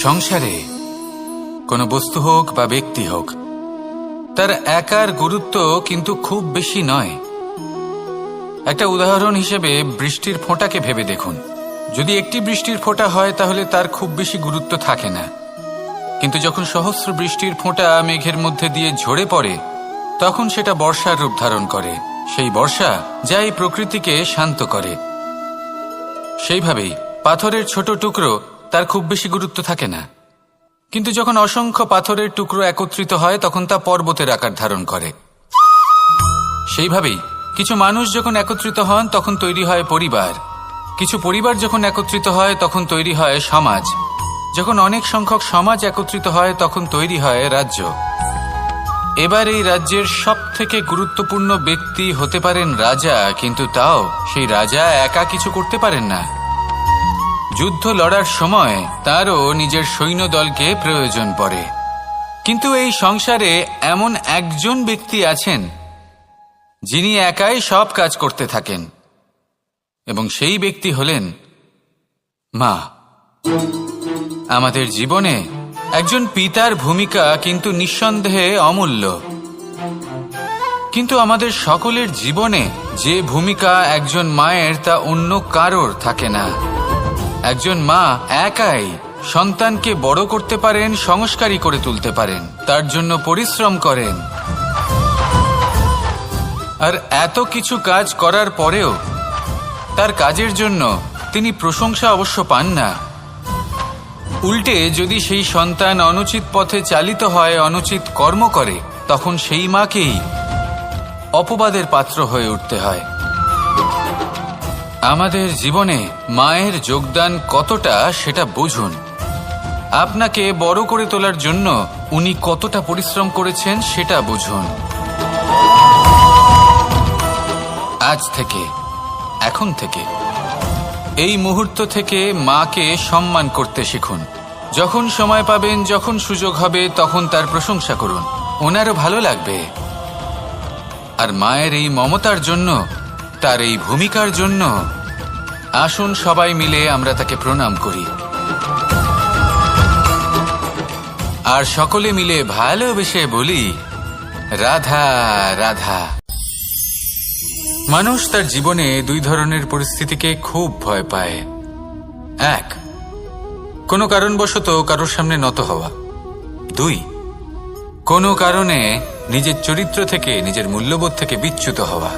সংসারে কোনো বস্তু হোক বা ব্যক্তি হোক, তার একার গুরুত্ব কিন্তু খুব বেশি নয়। একটা উদাহরণ হিসেবে বৃষ্টির ফোঁটাকে ভেবে দেখুন। যদি একটি বৃষ্টির ফোঁটা হয় তাহলে তার খুব বেশি গুরুত্ব থাকে না, কিন্তু যখন সহস্র বৃষ্টির ফোঁটা মেঘের মধ্যে দিয়ে ঝরে পড়ে তখন সেটা বর্ষার রূপ ধারণ করে। সেই বর্ষা যা এই প্রকৃতিকে শান্ত করে। সেইভাবেই পাথরের ছোট টুকরো, তার খুব বেশি গুরুত্ব থাকে না, কিন্তু যখন অসংখ্য পাথরের টুকরো একত্রিত হয় তখন তা পর্বতের আকার ধারণ করে। সেইভাবেই কিছু মানুষ যখন একত্রিত হন তখন তৈরি হয় পরিবার, কিছু পরিবার যখন একত্রিত হয় তখন তৈরি হয় সমাজ, যখন অনেক সংখ্যক সমাজ একত্রিত হয় তখন তৈরি হয় রাজ্য। এবার এই রাজ্যের সবথেকে গুরুত্বপূর্ণ ব্যক্তি হতে পারেন রাজা, কিন্তু তাও সেই রাজা একা কিছু করতে পারেন না। যুদ্ধ লড়ার সময় তারও নিজের সৈন্যদলকে প্রয়োজন পড়ে। কিন্তু এই সংসারে এমন একজন ব্যক্তি আছেন যিনি একাই সব কাজ করতে থাকেন, এবং সেই ব্যক্তি হলেন মা। আমাদের জীবনে একজন পিতার ভূমিকা কিন্তু নিঃসন্দেহে অমূল্য, কিন্তু আমাদের সকলের জীবনে যে ভূমিকা একজন মায়ের তা অন্য কারোর থাকে না। একজন মা একাই সন্তানকে বড় করতে পারেন, সংস্কারী করে তুলতে পারেন, তার জন্য পরিশ্রম করেন। আর এত কিছু কাজ করার পরেও তার কাজের জন্য তিনি প্রশংসা অবশ্য পান না। উল্টে যদি সেই সন্তান অনুচিত পথে চালিত হয়, অনুচিত কর্ম করে, তখন সেই মাকেই অপবাদের পাত্র হয়ে উঠতে হয়। আমাদের জীবনে মায়ের যোগদান কতটা সেটা বুঝুন। আপনাকে বড় করে তোলার জন্য উনি কতটা পরিশ্রম করেছেন সেটা বুঝুন। আজ থেকে, এখন থেকে, এই মুহূর্ত থেকে মাকে সম্মান করতে শিখুন। যখন সময় পাবেন, যখন সুযোগ হবে, তখন তার প্রশংসা করুন, ওনারও ভালো লাগবে। আর মায়ের এই মমতার জন্য, তার এই ভূমিকার জন্য আসুন সবাই মিলে আমরা তাকে প্রণাম করি, আর সকলে মিলে ভালোবেসে বলি রাধা রাধা। মানুষ তার জীবনে দুই ধরনের পরিস্থিতিকে খুব ভয় পায়। এক, কোনো কারণবশত কারোর সামনে নত হওয়া। দুই, কোনো কারণে নিজের চরিত্র থেকে, নিজের মূল্যবোধ থেকে বিচ্যুত হওয়া।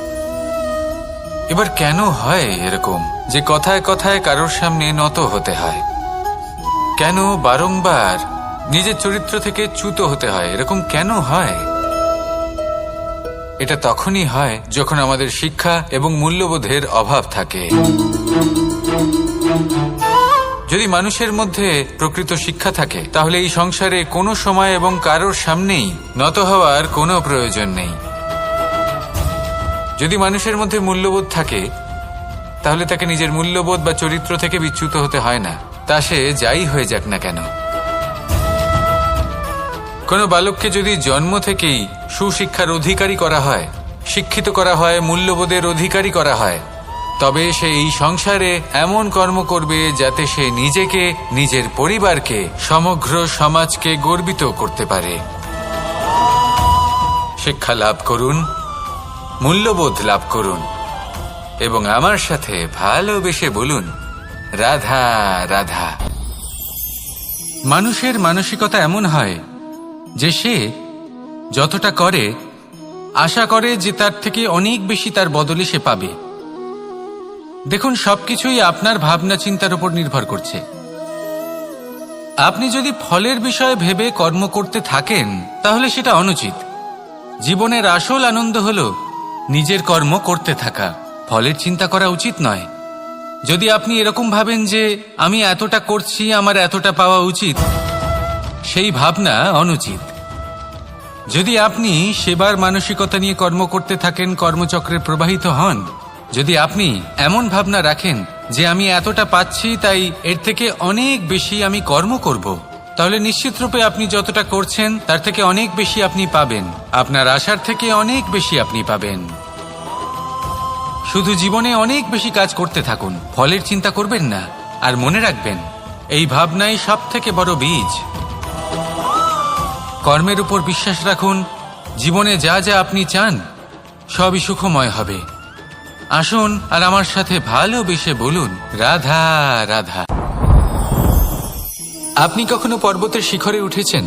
এবার কেন হয় এরকম যে কথায় কথায় কারোর সামনে নত হতে হয়? কেন বারংবার নিজের চরিত্র থেকে চ্যুত হতে হয়? এরকম কেন হয়? এটা তখনই হয় যখন আমাদের শিক্ষা এবং মূল্যবোধের অভাব থাকে। যদি মানুষের মধ্যে প্রকৃত শিক্ষা থাকে তাহলে এই সংসারে কোনো সময় এবং কারোর সামনেই নত হওয়ার কোনো প্রয়োজন নেই। যদি মানুষের মধ্যে মূল্যবোধ থাকে তাহলে তাকে নিজের মূল্যবোধ বা চরিত্র থেকে বিচ্যুত হতে হয় না, তা সে যাই হয়ে যাক না কেন। কোনো বালককে যদি জন্ম থেকেই সুশিক্ষার অধিকারী করা হয়, শিক্ষিত করা হয়, মূল্যবোধের অধিকারী করা হয়, তবে সে এই সংসারে এমন কর্ম করবে যাতে সে নিজেকে, নিজের পরিবারকে, সমগ্র সমাজকে গর্বিত করতে পারে। শিক্ষা লাভ করুন, মূল্যবোধ লাভ করুন, এবং আমার সাথে ভালোবেসে বলুন রাধা রাধা। মানুষের মানসিকতা এমন হয় যে সে যতটা করে আশা করে যে তার থেকে অনেক বেশি তার বদলে সে পাবে। দেখুন, সবকিছুই আপনার ভাবনা চিন্তার উপর নির্ভর করছে। আপনি যদি ফলের বিষয়ে ভেবে কর্ম করতে থাকেন তাহলে সেটা অনুচিত। জীবনের আসল আনন্দ হলো নিজের কর্ম করতে থাকা, ফলের চিন্তা করা উচিত নয়। যদি আপনি এরকম ভাবেন যে আমি এতটা করছি, আমার এতটা পাওয়া উচিত, সেই ভাবনা অনুচিত। যদি আপনি সেবার মানসিকতা নিয়ে কর্ম করতে থাকেন, কর্মচক্রে প্রবাহিত হন, যদি আপনি এমন ভাবনা রাখেন যে আমি এতটা পাচ্ছি তাই এর থেকে অনেক বেশি আমি কর্ম করব, তাহলে নিশ্চিতরূপে আপনি যতটা করছেন তার থেকে অনেক বেশি আপনি পাবেন, আপনার আশার থেকে অনেক বেশি আপনি পাবেন। শুধু জীবনে অনেক বেশি কাজ করতে থাকুন, ফলের চিন্তা করবেন না। আর মনে রাখবেন, এই ভাবনাই সব থেকে বড় বীজ। কর্মের উপর বিশ্বাস রাখুন, জীবনে যা যা আপনি চান সবই সুখময় হবে। আসুন আর আমার সাথে ভালোবেসে বলুন, রাধা রাধা। আপনি কখনো পর্বতের শিখরে উঠেছেন?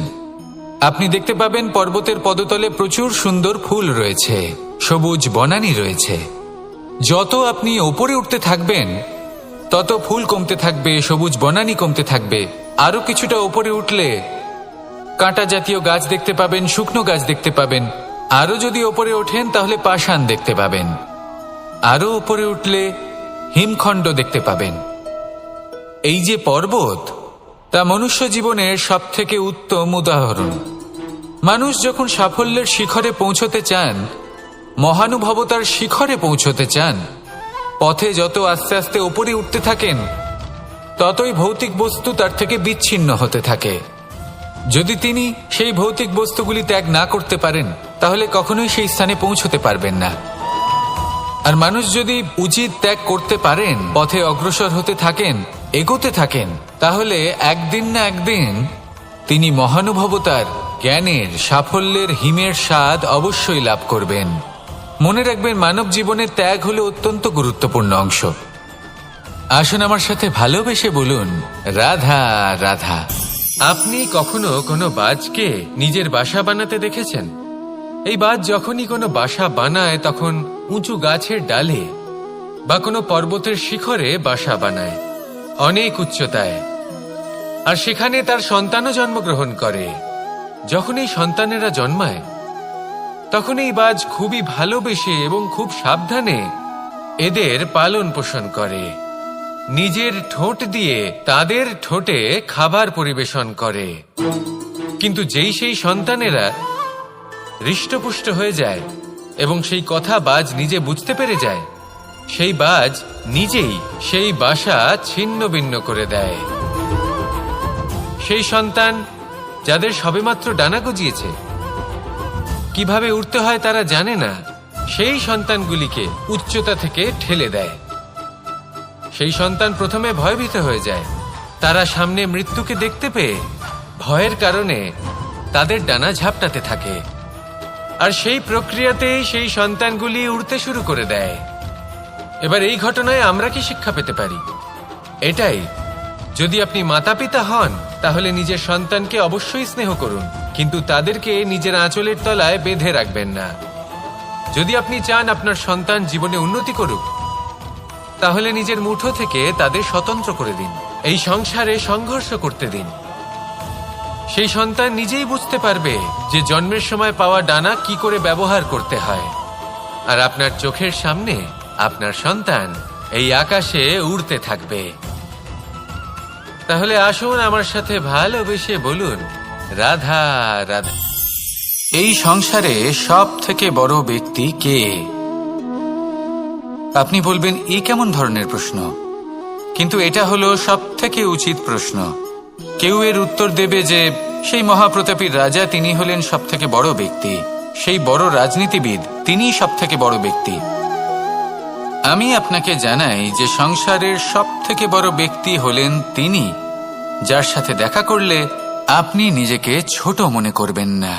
আপনি দেখতে পাবেন পর্বতের পদতলে প্রচুর সুন্দর ফুল রয়েছে, সবুজ বনানী রয়েছে। যত আপনি ওপরে উঠতে থাকবেন তত ফুল কমতে থাকবে, সবুজ বনানী কমতে থাকবে। আরো কিছুটা ওপরে উঠলে কাঁটা জাতীয় গাছ দেখতে পাবেন, শুকনো গাছ দেখতে পাবেন। আরো যদি ওপরে ওঠেন তাহলে পাষাণ দেখতে পাবেন। আরো উপরে উঠলে হিমখণ্ড দেখতে পাবেন। এই যে পর্বত, তা মনুষ্য জীবনের সব থেকে উত্তম উদাহরণ। মানুষ যখন সাফল্যের শিখরে পৌঁছতে চান, মহানুভবতার শিখরে পৌঁছতে চান, পথে যত আস্তে আস্তে উপরে উঠতে থাকেন ততই ভৌতিক বস্তু তার থেকে বিচ্ছিন্ন হতে থাকে। যদি তিনি সেই ভৌতিক বস্তুগুলি ত্যাগ না করতে পারেন তাহলে কখনোই সেই স্থানে পৌঁছতে পারবেন না। আর মানুষ যদি উচিত ত্যাগ করতে পারেন, পথে অগ্রসর হতে থাকেন, এগোতে থাকেন, তাহলে একদিন না একদিন তিনি মহানুভবতার, জ্ঞানের, সাফল্যের হিমের স্বাদ অবশ্যই লাভ করবেন। মনে রাখবেন, মানব জীবনে ত্যাগ হলো অত্যন্ত গুরুত্বপূর্ণ অংশ। আসুন আমার সাথে ভালোবেসে বলুন, রাধা রাধা। আপনি কখনো কোনো বাজকে নিজের বাসা বানাতে দেখেছেন? এই বাজ যখনই কোনো বাসা বানায় তখন উঁচু গাছের ডালে বা কোনো পর্বতের শিখরে বাসা বানায়, অনেক উচ্চতায়। আর সেখানে তার সন্তানও জন্মগ্রহণ করে। যখন এই সন্তানেরা জন্মায় তখন এই বাজ খুবই ভালোবেসে এবং খুব সাবধানে এদের পালন পোষণ করে। নিজের ঠোঁট দিয়ে তাদের ঠোঁটে খাবার পরিবেশন করে। কিন্তু যেই সেই সন্তানেরা হৃষ্টপুষ্ট হয়ে যায় এবং সেই কথা বাজ নিজে বুঝতে পেরে যায়, সেই বাজ নিজেই সেই বাসা ছিন্ন ভিন্ন করে দেয়। সেই সন্তান যাদের সবেমাত্র ডানা গজিয়েছে, কিভাবে উঠতে হয় তারা জানে না, সেই সন্তানগুলিকে উচ্চতা থেকে ঠেলে দেয়। সেই সন্তান প্রথমে ভয়ভীত হয়ে যায়। তারা সামনে মৃত্যুকে দেখতে পেয়ে ভয়ের কারণে তাদের ডানা ঝাপটাতে থাকে। আর সেই প্রক্রিয়াতেই সেই সন্তানগুলি উড়তে শুরু করে দেয়। এবার এই ঘটনায় আমরা কি শিক্ষা পেতে পারি? এটাই, যদি আপনি মাতা পিতা হন তাহলে নিজের সন্তানকে অবশ্যই স্নেহ করুন, কিন্তু তাদেরকে নিজের আঁচলের তলায় বেঁধে রাখবেন না। যদি আপনি চান আপনার সন্তান জীবনে উন্নতি করুক, তাহলে নিজের মুঠো থেকে তাদের স্বতন্ত্র করে দিন। এই সংসারে সংঘর্ষ করতে দিন। সেই সন্তান নিজেই বুঝতে পারবে যে জন্মের সময় পাওয়া ডানা কি করে ব্যবহার করতে হয়। আর আপনার চোখের সামনে আপনার সন্তান এই আকাশে উড়তে থাকবে। তাহলে আসুন আমার সাথে ভালোবেসে বলুন, রাধা রাধা। এই সংসারে সব থেকে বড় ব্যক্তি কে? আপনি বলবেন, এই কেমন ধরনের প্রশ্ন? কিন্তু এটা হলো সব থেকে উচিত প্রশ্ন। কেউ এর উত্তর দেবে যে সেই মহাপ্রতাপী রাজা, তিনি হলেন সব থেকে বড় ব্যক্তি, সেই বড় রাজনীতিবিদ, তিনিই সব থেকে বড় ব্যক্তি। আমি আপনাকে জানাই যে সংসারের সব থেকে বড় ব্যক্তি হলেন তিনি, যার সাথে দেখা করলে আপনি নিজেকে ছোট মনে করবেন না।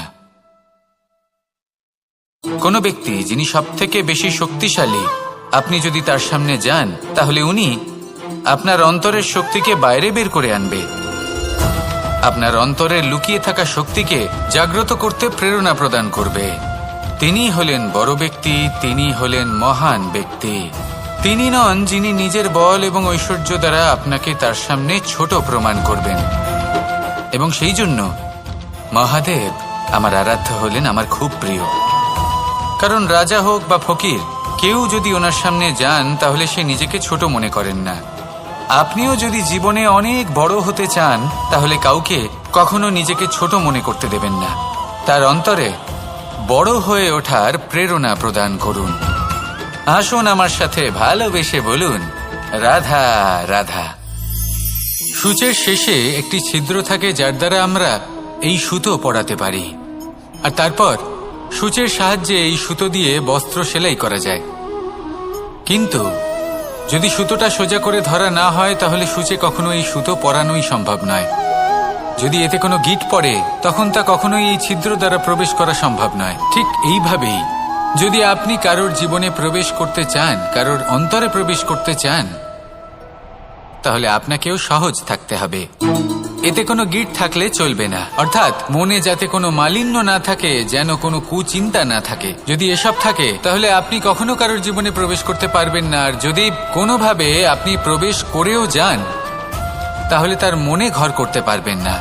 কোনো ব্যক্তি যিনি সব থেকে বেশি শক্তিশালী, আপনি যদি তার সামনে যান তাহলে উনি আপনার অন্তরের শক্তিকে বাইরে বের করে আনবে। আপনার অন্তরে লুকিয়ে থাকা শক্তিকে জাগ্রত করতে প্রেরণা প্রদান করবে। তিনি হলেন বড় ব্যক্তি, তিনি হলেন মহান ব্যক্তি। তিনি নন যিনি নিজের বল এবং ঐশ্বর্য দ্বারা আপনাকে তার সামনে ছোট প্রমাণ করবেন। এবং সেই জন্য মহাদেব আমার আরাধ্য হলেন আমার খুব প্রিয়। কারণ রাজা হোক বা ফকির, কেউ যদি ওনার সামনে যান তাহলে সে নিজেকে ছোট মনে করেন না। আপনিও যদি জীবনে অনেক বড় হতে চান তাহলে কাউকে কখনো নিজেকে ছোট মনে করতে দেবেন না। তার অন্তরে বড় হয়ে ওঠার প্রেরণা প্রদান করুন। আসুন আমার সাথে ভালোবেসে বলুন, রাধা রাধা। সূচের শেষে একটি ছিদ্র থাকে যার দ্বারা আমরা এই সুতো পরাতে পারি। আর তারপর সূচের সাহায্যে এই সুতো দিয়ে বস্ত্র সেলাই করা যায়। কিন্তু যদি সুতোটা সোজা করে ধরা না হয় তাহলে সূচে কখনো এই সুতো পরানোই সম্ভব নয়। যদি এতে কোনো গিঁট পড়ে তখন তা কখনোই এই ছিদ্র দ্বারা প্রবেশ করা সম্ভব নয়। ঠিক এইভাবেই যদি আপনি কারোর জীবনে প্রবেশ করতে চান, কারোর অন্তরে প্রবেশ করতে চান, তাহলে আপনাকেও সহজ থাকতে হবে। এতে কোনো গিঁট থাকলে চলবে না, অর্থাৎ মনে যাতে কোনো মালিন্য না থাকে, যেন কোনো কুচিন্তা না থাকে। যদি এসব থাকে তাহলে আপনি কখনো কারোর জীবনে প্রবেশ করতে পারবেন না। আর যদি কোনোভাবে আপনি প্রবেশ করেও যান তাহলে তার মনে ঘর করতে পারবেন না।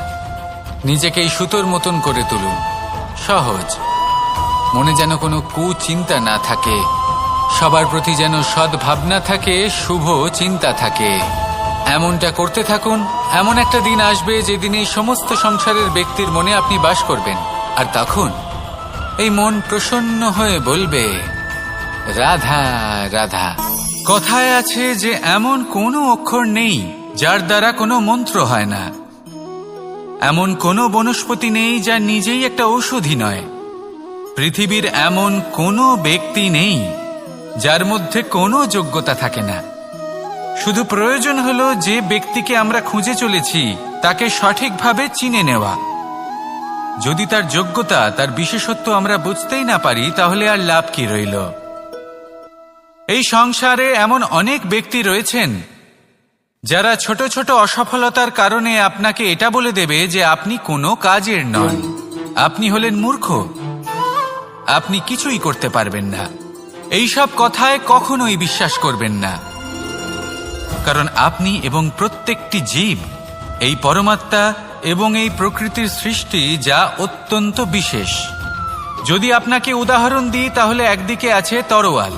নিজেকে এই সুতোর মতন করে তুলুন, সহজ। মনে যেন কোনো কুচিন্তা না থাকে, সবার প্রতি যেন সদ্ভাবনা থাকে, শুভ চিন্তা থাকে। এমনটা করতে থাকুন। এমন একটা দিন আসবে যেদিন এই সমস্ত সংসারের ব্যক্তির মনে আপনি বাস করবেন, আর তখন এই মন প্রসন্ন হয়ে বলবে, রাধা রাধা। কথায় আছে যে এমন কোনো অক্ষর নেই যার দ্বারা কোনো মন্ত্র হয় না, এমন কোনো বনস্পতি নেই যা নিজেই একটা ঔষধি নয়, পৃথিবীর এমন কোনো ব্যক্তি নেই যার মধ্যে কোনো যোগ্যতা থাকে না। শুধু প্রয়োজন হলো যে ব্যক্তিকে আমরা খুঁজে চলেছি তাকে সঠিকভাবে চিনে নেওয়া। যদি তার যোগ্যতা, তার বিশেষত্ব আমরা বুঝতেই না পারি তাহলে আর লাভ কি রইল? এই সংসারে এমন অনেক ব্যক্তি রয়েছেন যারা ছোট ছোট অসফলতার কারণে আপনাকে এটা বলে দেবে যে আপনি কোনো কাজের নন, আপনি হলেন মূর্খ, আপনি কিছুই করতে পারবেন না। এইসব কথায় কখনোই বিশ্বাস করবেন না, কারণ আপনি এবং প্রত্যেকটি জীব এই পরমাত্মা এবং এই প্রকৃতির সৃষ্টি, যা অত্যন্ত বিশেষ। যদি আপনাকে উদাহরণ দিই তাহলে একদিকে আছে তরোয়াল,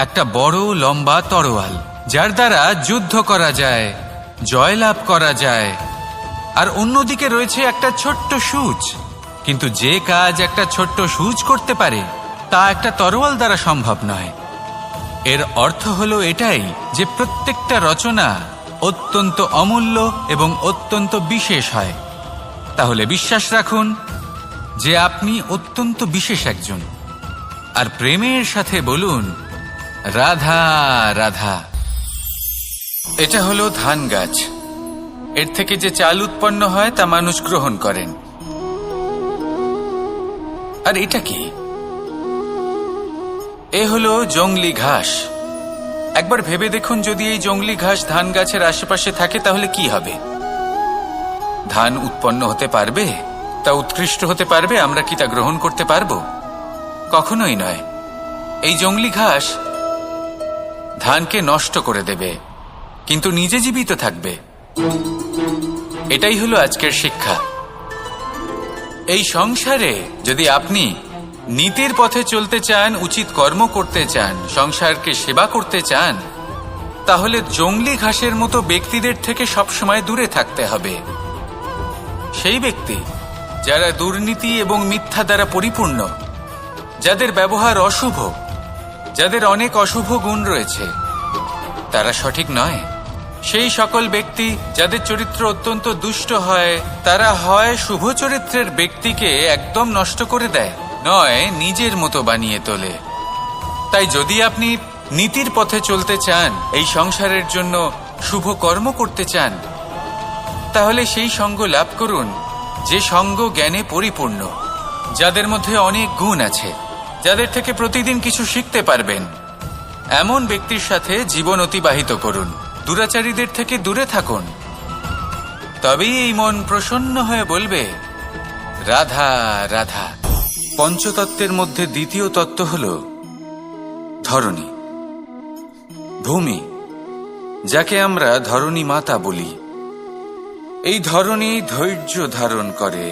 একটা বড় লম্বা তরোয়াল যার দ্বারা যুদ্ধ করা যায়, জয়লাভ করা যায়। আর অন্যদিকে রয়েছে একটা ছোট্ট সূচ, কিন্তু যে কাজ একটা ছোট্ট সূচ করতে পারে তা একটা তরোয়াল দ্বারা সম্ভব নয়। এর অর্থ হলো এটাই যে প্রত্যেকটা রচনা অত্যন্ত অমূল্য এবং অত্যন্ত বিশেষ হয়। তাহলে বিশ্বাস রাখুন যে আপনি অত্যন্ত বিশেষ একজন, আর প্রেমের সাথে বলুন, রাধা রাধা। এটা হলো ধান গাছ। এর থেকে যে চাল উৎপন্ন হয় তা মানুষ গ্রহণ করেন। আর এটা কি? এ হলো জংলি ঘাস। একবার ভেবে দেখুন, যদি এই জংলি ঘাস ধান গাছের আশেপাশে থাকে তাহলে কি হবে? ধান উৎপন্ন হতে পারবে? তা উৎকৃষ্ট হতে পারবে? আমরা কি তা গ্রহণ করতে পারবো? কখনোই নয়। এই জংলি ঘাস ধানকে নষ্ট করে দেবে, কিন্তু নিজে জীবিত থাকবে। এটাই হলো আজকের শিক্ষা। এই সংসারে যদি আপনি নীতির পথে চলতে চান, উচিত কর্ম করতে চান, সংসারকে সেবা করতে চান, তাহলে জংলি ঘাসের মতো ব্যক্তিদের থেকে সবসময় দূরে থাকতে হবে। সেই ব্যক্তি যারা দুর্নীতি এবং মিথ্যা দ্বারা পরিপূর্ণ, যাদের ব্যবহার অশুভ, যাদের অনেক অশুভ গুণ রয়েছে, তারা সঠিক নয়। সেই সকল ব্যক্তি যাদের চরিত্র অত্যন্ত দুষ্ট হয়, তারা হয় শুভ চরিত্রের ব্যক্তিকে একদম নষ্ট করে দেয়, নয় নিজের মতো বানিয়ে তোলে। তাই যদি আপনি নীতির পথে চলতে চান, এই সংসারের জন্য শুভ কর্ম করতে চান, তাহলে সেই সঙ্গ লাভ করুন যে সঙ্গ জ্ঞানে পরিপূর্ণ, যাদের মধ্যে অনেক গুণ আছে, যাদের থেকে প্রতিদিন কিছু শিখতে পারবেন। এমন ব্যক্তির সাথে জীবন অতিবাহিত করুন। দুরাচারীদের থেকে দূরে থাকুন। তবেই এই মন প্রসন্ন হয়ে বলবে, রাধা রাধা। পঞ্চতত্ত্বের মধ্যে দ্বিতীয় তত্ত্ব হল ধরণী, ভূমি, যাকে আমরা ধরণী মাতা বলি। এই ধরণী ধৈর্য ধারণ করে,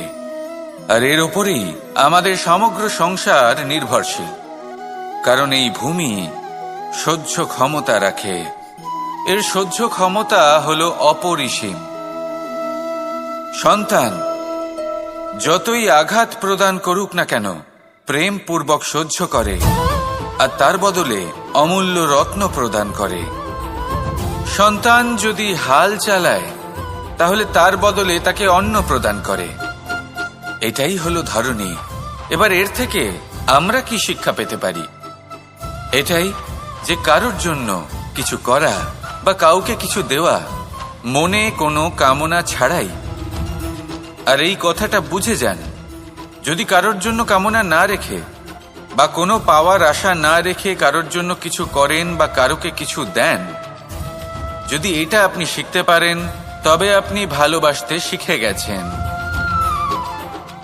আর এর ওপরেই আমাদের সমগ্র সংসার নির্ভরশীল। কারণ এই ভূমি সহ্য ক্ষমতা রাখে। এর সহ্য ক্ষমতা হলো অপরিসীম। সন্তান যতই আঘাত প্রদান করুক না কেন, প্রেম পূর্বক সহ্য করে, আর তার বদলে অমূল্য রত্ন প্রদান করে। সন্তান যদি হাল চালায়, তাহলে তার বদলে তাকে অন্ন প্রদান করে। এটাই হলো ধরণী। এবার এর থেকে আমরা কি শিক্ষা পেতে পারি? এটাই যে কারোর জন্য কিছু করা বা কাউকে কিছু দেওয়া মনে কোনো কামনা ছাড়াই। আর এই কথাটা বুঝে যান, যদি কারোর জন্য কামনা না রেখে বা কোনো পাওয়ার আশা না রেখে কারোর জন্য কিছু করেন বা কারোকে কিছু দেন, যদি এটা আপনি শিখতে পারেন তবে আপনি ভালোবাসতে শিখে গেছেন।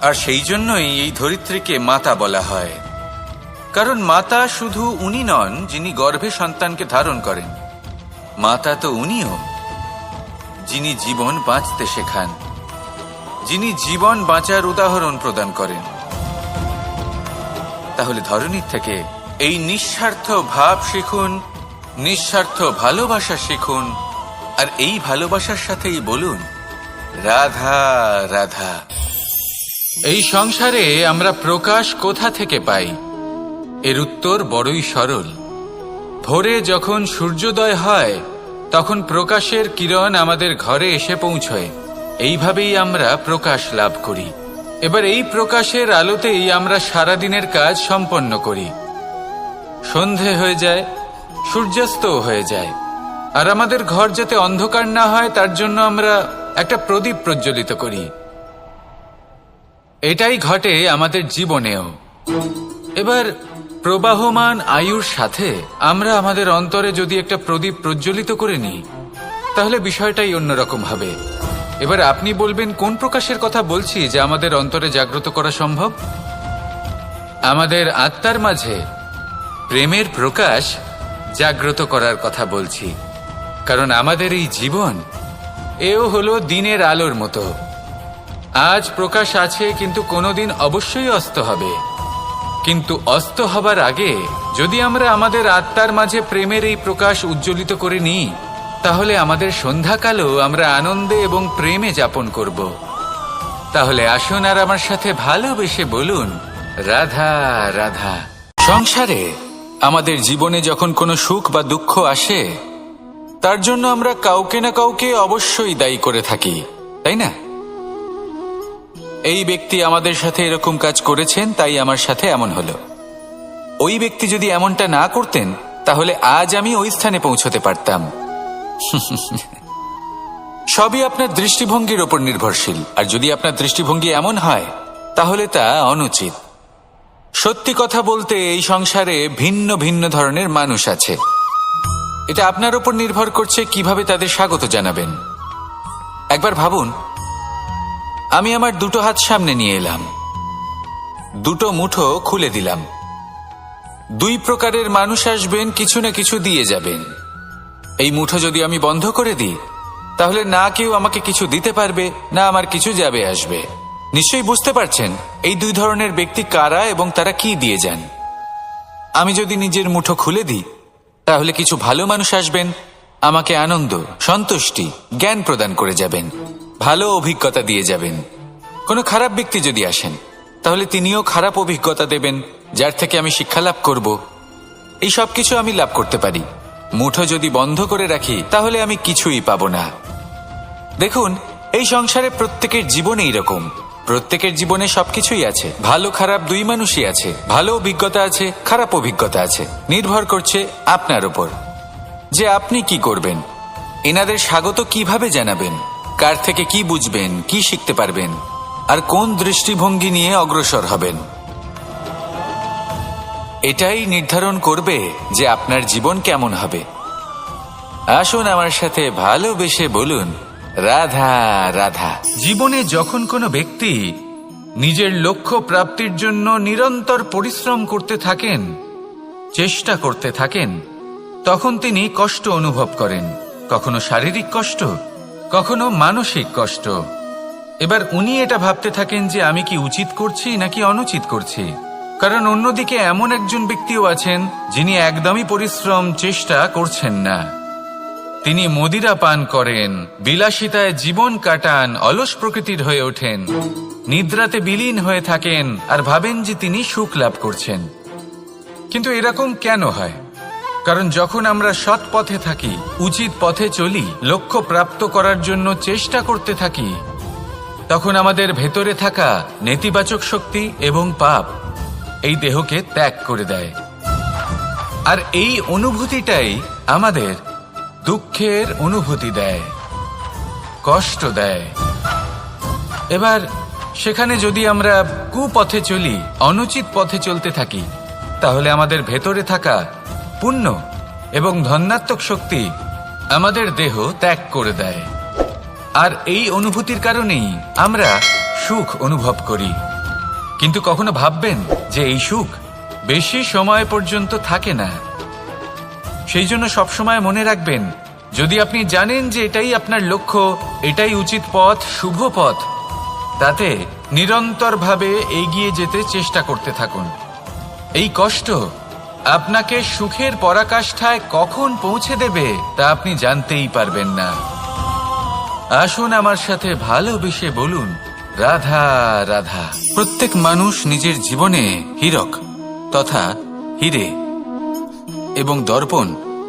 আর সেই জন্যই এই ধরিত্রীকে মাতা বলা হয়, কারণ মাতা শুধু উনি নন যিনি গর্ভে সন্তানকে ধারণ করেন, মাতা তো উনিও যিনি জীবন বাঁচতে শেখান, যিনি জীবন বাঁচার উদাহরণ প্রদান করেন। তাহলে ধরনীর থেকে এই নিঃস্বার্থ ভাব শিখুন, নিঃস্বার্থ ভালোবাসা শিখুন, আর এই ভালোবাসার সাথেই বলুন রাধা রাধা। এই সংসারে আমরা প্রকাশ কোথা থেকে পাই? এর উত্তর বড়ই সরল। ভোরে যখন সূর্যোদয় হয় তখন প্রকাশের কিরণ আমাদের ঘরে এসে পৌঁছয়। এইভাবেই আমরা প্রকাশ লাভ করি। এবার এই প্রকাশের আলোতেই আমরা সারাদিনের কাজ সম্পন্ন করি। সন্ধে হয়ে যায়, সূর্যাস্তও হয়ে যায়, আর আমাদের ঘর যাতে অন্ধকার না হয় তার জন্য আমরা একটা প্রদীপ প্রজ্বলিত করি। এটাই ঘটে আমাদের জীবনেও। এবার প্রবাহমান আয়ুর সাথে আমরা আমাদের অন্তরে যদি একটা প্রদীপ প্রজ্বলিত করে নিই তাহলে বিষয়টাই অন্যরকম হবে। এবার আপনি বলবেন কোন প্রকাশের কথা বলছি যা আমাদের অন্তরে জাগ্রত করা সম্ভব? আমাদের আত্মার মাঝে প্রেমের প্রকাশ জাগ্রত করার কথা বলছি। কারণ আমাদের এই জীবন এও হলো দিনের আলোর মতো। আজ প্রকাশ আছে, কিন্তু কোনোদিন অবশ্যই অস্ত হবে। কিন্তু অস্ত হবার আগে যদি আমরা আমাদের আত্মার মাঝে প্রেমের এই প্রকাশ উজ্জ্বলিত করে নিই তাহলে আমাদের সন্ধ্যাকালও আমরা আনন্দে এবং প্রেমে যাপন করব। তাহলে আসুন আর আমার সাথে ভালোবেসে বলুন রাধা রাধা। সংসারে আমাদের জীবনে যখন কোনো সুখ বা দুঃখ আসে তার জন্য আমরা কাউকে না কাউকে অবশ্যই দায়ী করে থাকি, তাই না? এই ব্যক্তি আমাদের সাথে এরকম কাজ করেছেন তাই আমার সাথে এমন হলো। ওই ব্যক্তি যদি এমনটা না করতেন তাহলে আজ আমি ওই স্থানে পৌঁছতে পারতাম। সবই আপনার দৃষ্টিভঙ্গির ওপর নির্ভরশীল। আর যদি আপনার দৃষ্টিভঙ্গি এমন হয় তাহলে তা অনুচিত। সত্যি কথা বলতে এই সংসারে ভিন্ন ভিন্ন ধরনের মানুষ আছে। এটা আপনার ওপর নির্ভর করছে কিভাবে তাদের স্বাগত জানাবেন। একবার ভাবুন, আমি আমার দুটো হাত সামনে নিয়ে এলাম, দুটো মুঠো খুলে দিলাম। দুই প্রকারের মানুষ আসবেন, কিছু না কিছু দিয়ে যাবেন। এই মুঠো যদি আমি বন্ধ করে দিই তাহলে না কেউ আমাকে কিছু দিতে পারবে, না আমার কিছু যাবে আসবে। নিশ্চয়ই বুঝতে পারছেন এই দুই ধরনের ব্যক্তি কারা এবং তারা কি দিয়ে যান। আমি যদি নিজের মুঠো খুলে দিই তাহলে কিছু ভালো মানুষ আসবেন, আমাকে আনন্দ, সন্তুষ্টি, জ্ঞান প্রদান করে যাবেন, ভালো অভিজ্ঞতা দিয়ে যাবেন। কোনো খারাপ ব্যক্তি যদি আসেন তাহলে তিনিও খারাপ অভিজ্ঞতা দেবেন, যার থেকে আমি শিক্ষা লাভ করব। এই সব কিছু আমি লাভ করতে পারি। মুঠো যদি বন্ধ করে রাখি তাহলে আমি কিছুই পাবো না। দেখুন, এই সংসারে প্রত্যেকের জীবনে এইরকম। প্রত্যেকের জীবনে সবকিছুই আছে, ভালো খারাপ দুই মানুষই আছে। ভালো অভিজ্ঞতা আছে, খারাপ অভিজ্ঞতা আছে। নির্ভর করছে আপনার উপর যে আপনি কি করবেন, এনাদের স্বাগত কিভাবে জানাবেন, কার থেকে কি বুঝবেন, কি শিখতে পারবেন, আর কোন দৃষ্টিভঙ্গি নিয়ে অগ্রসর হবেন। এটাই নির্ধারণ করবে যে আপনার জীবন কেমন হবে। আসুন আমার সাথে ভালোবেসে বলুন রাধা রাধা। জীবনে যখন কোনো ব্যক্তি নিজের লক্ষ্য প্রাপ্তির জন্য নিরন্তর পরিশ্রম করতে থাকেন, চেষ্টা করতে থাকেন, তখন তিনি কষ্ট অনুভব করেন। কখনো শারীরিক কষ্ট, কখনো মানসিক কষ্ট। এবার উনি এটা ভাবতে থাকেন যে আমি কি উচিত করছি নাকি অনুচিত করছি। কারণ অন্যদিকে এমন একজন ব্যক্তিও আছেন যিনি একদমই পরিশ্রম, চেষ্টা করছেন না। তিনি মদিরা পান করেন, বিলাসিতায় জীবন কাটান, অলস প্রকৃতির হয়ে ওঠেন, নিদ্রাতে বিলীন হয়ে থাকেন আর ভাবেন যে তিনি সুখ লাভ করছেন। কিন্তু এরকম কেন হয়? কারণ যখন আমরা সৎ পথে থাকি, উচিত পথে চলি, লক্ষ্য প্রাপ্ত করার জন্য চেষ্টা করতে থাকি, তখন আমাদের ভেতরে থাকা নেতিবাচক শক্তি এবং পাপ এই দেহকে ত্যাগ করে দেয়। আর এই অনুভূতিটাই আমাদের দুঃখের অনুভূতি দেয়, কষ্ট দেয়। এবার সেখানে যদি আমরা কুপথে চলি, অনুচিত পথে চলতে থাকি, তাহলে আমাদের ভেতরে থাকা পুণ্য এবং ধনাত্মক শক্তি আমাদের দেহ ত্যাগ করে দেয়। আর এই অনুভূতির কারণেই আমরা সুখ অনুভব করি। কিন্তু কখনো ভাববেন যে এই সুখ বেশি সময় পর্যন্ত থাকে না। সেই জন্য সবসময় মনে রাখবেন, যদি আপনি জানেন যে এটাই আপনার লক্ষ্য, এটাই উচিত পথ, শুভ পথ, তাতে নিরন্তরভাবে এগিয়ে যেতে চেষ্টা করতে থাকুন। এই কষ্ট আপনাকে সুখের পরাকাষ্ঠায় কখন পৌঁছে দেবে তা আপনি জানতেই পারবেন না। আসুন আমার সাথে ভালোবেসে বলুন, রাধা রাধা। প্রত্যেক মানুষ নিজের জীবনে হীরক তথা হীরে এবং দর্পণ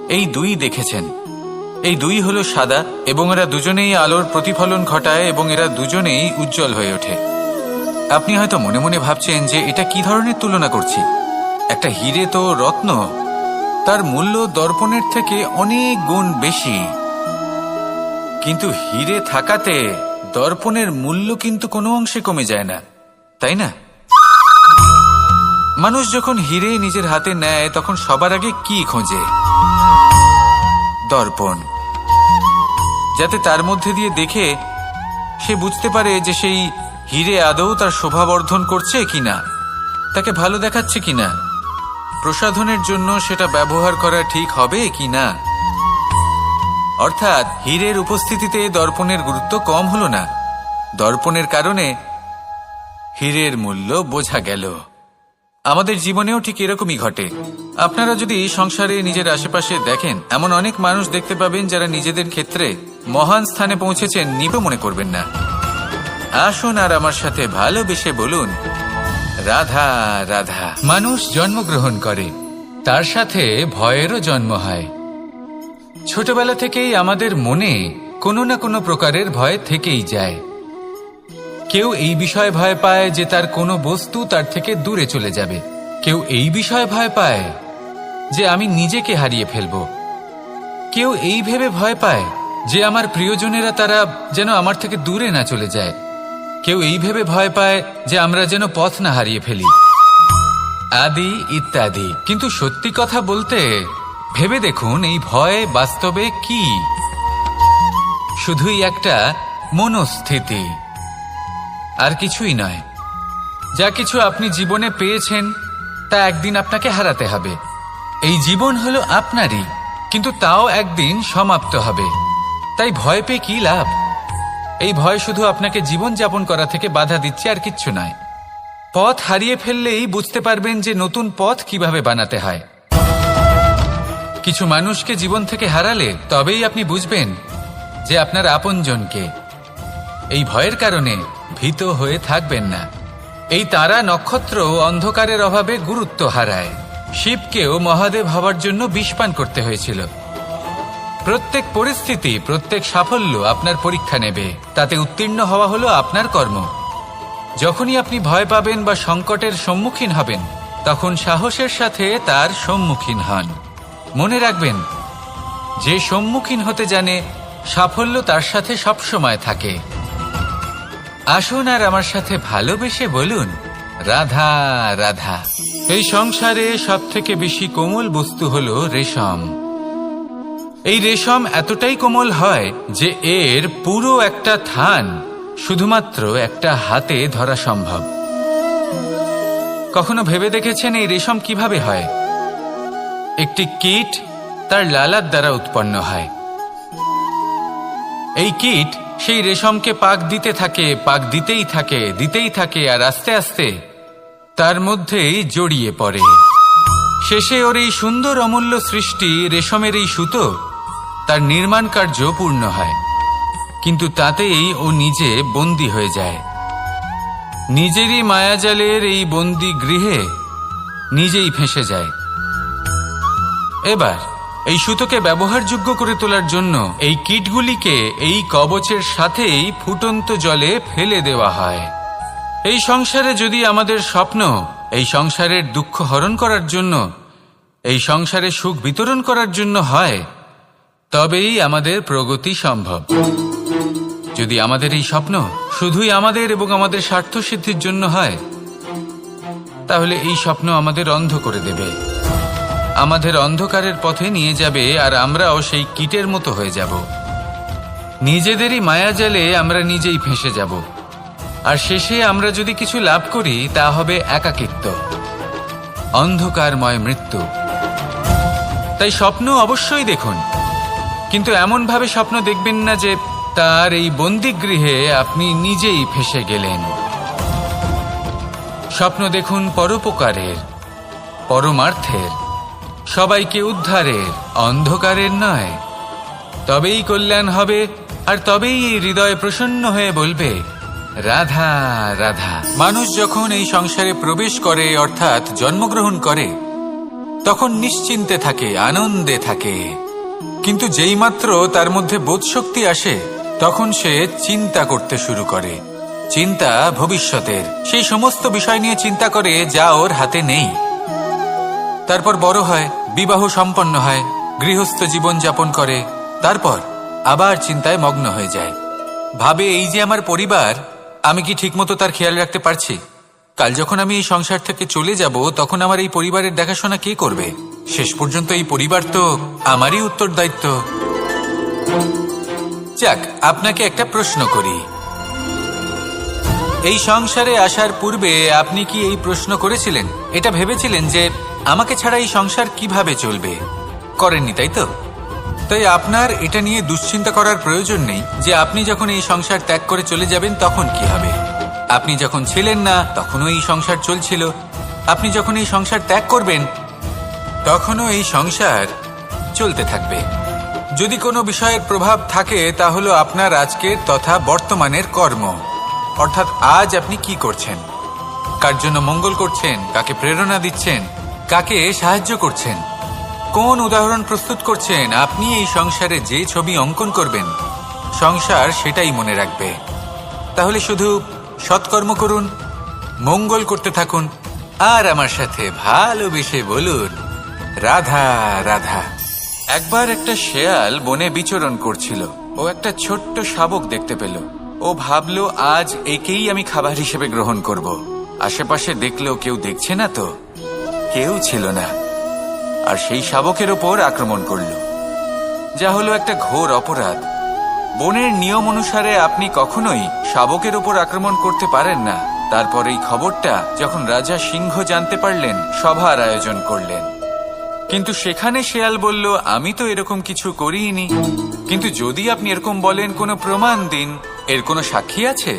এই দুই দেখেছেন। এই দুই হলো সাদা এবং এরা দুজনেই আলোর প্রতিফলন ঘটায় এবং এরা দুজনেই উজ্জ্বল হয়ে ওঠে। আপনি হয়তো মনে মনে ভাবছেন যে এটা কি ধরনের তুলনা করছি। একটা হীরে তো রত্ন, তার মূল্য দর্পণের থেকে অনেক গুণ বেশি। কিন্তু হীরে থাকাতে দর্পণের মূল্য কিন্তু কোনো অংশে কমে যায় না, তাই না? মানুষ যখন হীরে নিজের হাতে নেয় তখন সবার আগে কি খোঁজে? দর্পণ, যাতে তার মধ্যে দিয়ে দেখে সে বুঝতে পারে যে সেই হীরে আদৌ তার শোভাবর্ধন করছে কিনা, তাকে ভালো দেখাচ্ছে কিনা, প্রসাধনের জন্য সেটা ব্যবহার করা ঠিক হবে কিনা। অর্থাৎ হীরের উপস্থিতিতে দর্পণের গুরুত্ব কম হলো না, দর্পণের কারণে হীরের মূল্য বোঝা গেল। আমাদের জীবনেও ঠিক এরকমই ঘটে। আপনারা যদি সংসারে নিজের আশেপাশে দেখেন, এমন অনেক মানুষ দেখতে পাবেন যারা নিজেদের ক্ষেত্রে মহান স্থানে পৌঁছেছেন, নিবে মনে করবেন না। আসুন আর আমার সাথে ভালোবেসে বলুন, রাধা রাধা। মানুষ জন্মগ্রহণ করে, তার সাথে ভয়েরও জন্ম হয়। ছোটবেলা থেকেই আমাদের মনে কোনো না কোনো প্রকারের ভয় থেকেই যায়। কেউ এই বিষয়ে ভয় পায় যে তার কোনো বস্তু তার থেকে দূরে চলে যাবে। কেউ এই বিষয়ে ভয় পায় যে আমি নিজেকে হারিয়ে ফেলব। কেউ এই ভেবে ভয় পায় যে আমার প্রিয়জনেরা তারা যেন আমার থেকে দূরে না চলে যায়। কেউ এই ভেবে ভয় পায় যে আমরা যেন পথ না হারিয়ে ফেলি, আদি ইত্যাদি। কিন্তু সত্যি কথা বলতে ভেবে দেখুন, এই ভয় বাস্তবে কি? শুধুই একটা মনস্থিতি, আর কিছুই নয়। যা কিছু আপনি জীবনে পেয়েছেন তা একদিন আপনাকে হারাতে হবে। এই জীবন হলো আপনারই, কিন্তু তাও একদিন সমাপ্ত হবে। তাই ভয় পেয়ে কি লাভ? এই ভয় শুধু আপনাকে জীবন যাপন করা থেকে বাধা দিচ্ছে, আর কিচ্ছু নয়। পথ হারিয়ে ফেললেই বুঝতে পারবেন যে নতুন পথ কিভাবে বানাতে হয়। কিছু মানুষকে জীবন থেকে হারালে তবেই আপনি বুঝবেন যে আপনার আপনজনকে। এই ভয়ের কারণে ভীত হয়ে থাকবেন না। এই তারা নক্ষত্র অন্ধকারের অভাবে গুরুত্ব হারায়। শিবকেও মহাদেব হওয়ার জন্য বিষপান করতে হয়েছিল। প্রত্যেক পরিস্থিতি, প্রত্যেক সাফল্য আপনার পরীক্ষা নেবে, তাতে উত্তীর্ণ হওয়া হলো আপনার কর্ম। যখনই আপনি ভয় পাবেন বা সংকটের সম্মুখীন হবেন, তখন সাহসের সাথে তার সম্মুখীন হন। মনে রাখবেন, যে সম্মুখীন হতে জানে সাফল্য তার সাথে সবসময় থাকে। আসুন আর আমার সাথে ভালোবেসে বলুন, রাধা রাধা। এই সংসারে সবথেকে বেশি কোমল বস্তু হলো রেশম। এই রেশম এতটাই কোমল হয় যে এর পুরো একটা থান শুধুমাত্র একটা হাতে ধরা সম্ভব। কখনো ভেবে দেখেছেন এই রেশম কিভাবে হয়? একটি কীট তার লালার দ্বারা উৎপন্ন হয়। এই কীট সেই রেশমকে পাক দিতে থাকে, পাক দিতেই থাকে, আর আস্তে আস্তে তার মধ্যেই জড়িয়ে পড়ে। শেষে ওর এই সুন্দর অমূল্য সৃষ্টি রেশমের এই সুতো, তার নির্মাণ কার্য পূর্ণ হয়। কিন্তু তাতেই ও নিজে বন্দী হয়ে যায়। নিজেরই মায়াজালের এই বন্দী গৃহে নিজেই ফেঁসে যায়। এবার এই সুতোকে ব্যবহারযোগ্য করে তোলার জন্য এই কীটগুলিকে এই কবচের সাথেই ফুটন্ত জলে ফেলে দেওয়া হয়। এই সংসারে যদি আমাদের স্বপ্ন এই সংসারের দুঃখ হরণ করার জন্য এই সংসারে সুখ বিতরণ করার জন্য হয়, তবেই আমাদের প্রগতি সম্ভব। যদি আমাদের এই স্বপ্ন শুধুই আমাদের এবং আমাদের স্বার্থ সিদ্ধির জন্য হয়, তাহলে এই স্বপ্ন আমাদের অন্ধ করে দেবে, আমাদের অন্ধকারের পথে নিয়ে যাবে, আর আমরাও সেই কীটের মতো হয়ে যাব। নিজেদেরই মায়াজালে আমরা নিজেই ফেঁসে যাব, আর শেষে আমরা যদি কিছু লাভ করি তা হবে একাকিত্ব, অন্ধকারময় মৃত্যু। তাই স্বপ্ন অবশ্যই দেখুন, কিন্তু এমনভাবে স্বপ্ন দেখবেন না যে তার এই বন্দিগৃহে আপনি নিজেই ফেঁসে গেলেন। স্বপ্ন দেখুন পরোপকারের, পরমার্থের, সবাইকে উদ্ধারের, অন্ধকারের নয়। তবেই কল্যাণ হবে, আর তবেই এই হৃদয় প্রসন্ন হয়ে বলবে রাধা রাধা। মানুষ যখন এই সংসারে প্রবেশ করে, অর্থাৎ জন্মগ্রহণ করে, তখন নিশ্চিন্তে থাকে, আনন্দে থাকে। কিন্তু যেইমাত্র তার মধ্যে বোধশক্তি আসে, তখন সে চিন্তা করতে শুরু করে। চিন্তা ভবিষ্যতের, সেই সমস্ত বিষয় নিয়ে চিন্তা করে যা ওর হাতে নেই। তারপর বড় হয়, বিবাহ সম্পন্ন হয়, গৃহস্থ জীবন যাপন করে, তারপর আবার চিন্তায় মগ্ন হয়ে যায়। ভাবে এই যে আমার পরিবার, আমি কি ঠিকমতো তার খেয়াল রাখতে পারছি? কাল যখন আমি এই সংসার থেকে চলে যাব, তখন আমার এই পরিবারের দেখাশোনা কে করবে? শেষ পর্যন্ত এই পরিবার তো আমারই উত্তরদায়িত্ব। যাক, আপনাকে একটা প্রশ্ন করি। এই সংসারে আসার পূর্বে আপনি কি এই প্রশ্ন করেছিলেন, এটা ভেবেছিলেন যে আমাকে ছাড়া এই সংসার কিভাবে চলবে? করেননি, তাই তো? তাই আপনার এটা নিয়ে দুশ্চিন্তা করার প্রয়োজন নেই যে আপনি যখন এই সংসার ত্যাগ করে চলে যাবেন তখন কি হবে। আপনি যখন ছিলেন না তখনও এই সংসার চলছিল, আপনি যখন এই সংসার ত্যাগ করবেন তখনও এই সংসার চলতে থাকবে। যদি কোনো বিষয়ের প্রভাব থাকে, তা হলো আপনার আজকের তথা বর্তমানের কর্ম, অর্থাৎ আজ আপনি কি করছেন, কার জন্য মঙ্গল করছেন, কাকে প্রেরণা দিচ্ছেন, কাকে সাহায্য করছেন, কোন উদাহরণ প্রস্তুত করছেন। আপনি এই সংসারে যে ছবি অঙ্কন করবেন, সংসার সেটাই মনে রাখবে। তাহলে শুধু সৎকর্ম করুন, মঙ্গল করতে থাকুন, আর আমার সাথে ভালোবেসে বলুন রাধা রাধা। একবার একটা শেয়াল বনে বিচরণ করছিল। ও একটা ছোট্ট শাবক দেখতে পেল। ও ভাবলো আজ একেই আমি খাবার হিসেবে গ্রহণ করব। আশেপাশে দেখলো কেউ দেখছে না, তো কেউ ছিল না, আর সেই শাবকের ওপর আক্রমণ করল, যা হলো একটা ঘোর অপরাধ। বনের নিয়ম অনুসারে আপনি কখনোই শাবকের ওপর আক্রমণ করতে পারেন না। তারপর এই খবরটা যখন রাজা সিংহ জানতে পারলেন, সভার আয়োজন করলেন। কিন্তু সেখানে শেয়াল বলল, আমি তো এরকম কিছু করিনি। কিন্তু যদি আপনি এরকম বলেন, কোনো প্রমাণ দিন, এর কোনো সাক্ষী আছে?